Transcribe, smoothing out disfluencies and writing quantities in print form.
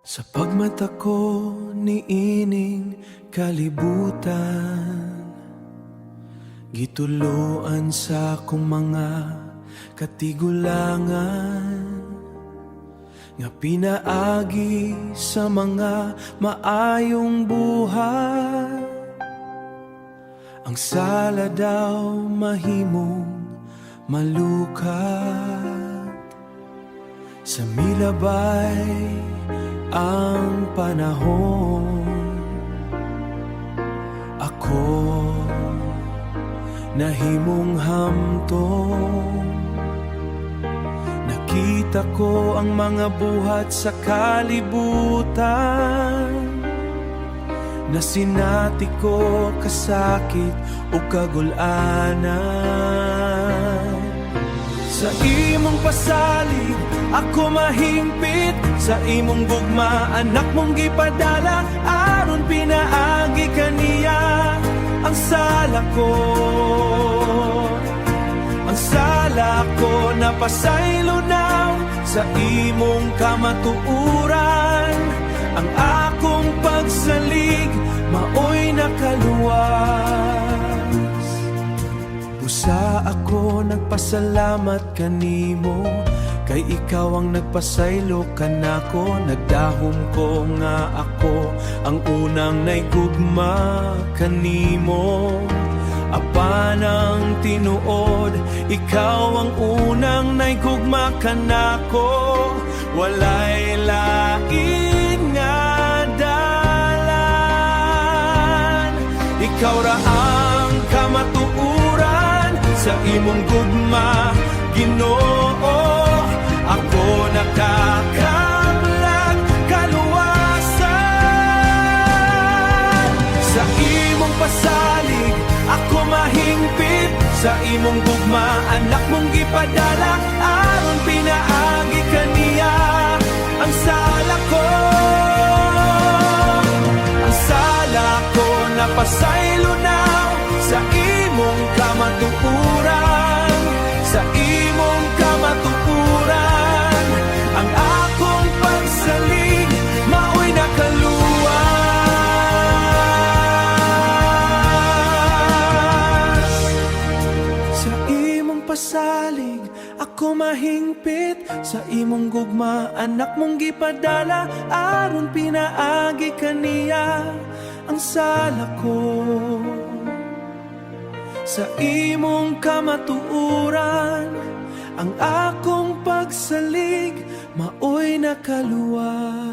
Sa pagmata ko ni ining kalibutan, gituloan sa akong mga katigulangan, nga pinaagi sa mga maayong buhay. Ang sala daw mahimong malukat, sa milabay ang panahon. Ako nahimong hamtong, nakita ko ang mga buhat sa kalibutan, na sinati ko kasakit o kagulanan. Sa imong pasalig ako mahingpit, sa imong gugma anak mong gipadala, aron pinaagi kaniya ang sala ko. Ang sala ko napasaylonaw sa imong kamatuuran. Ang akong pagsalig maoy nakaluwas. Busa ako nagpasalamat kanimo, kay ikaw ang nagpasaylo kanako. Nagdahom ko nga ako ang unang naigugma kanimo. Apan ang tinuod, ikaw ang unang naigugma kanako. Walay lain nga dalan, ikaw ra ang kamatuuran sa imong gugma, Ginoo. Ako nakakamlag kaluwasan. Sa imong pasalig ako mahingpit, sa imong gugma anak mong gipadala, aron pinaagi kaniya ang sala ko. Ang sala ko napasaylonaw sa imong kamatuuran. Sa imong kamatuuran ang akong pagsalig maoy nakaluwas. Sa imong pasalig ako mahingpit, sa imong gugma anak mong gipadala, aron pinaagi kaniya ang sala ko. Sa imong kamatuuran ang akong pagsalig maoy nakaluwas.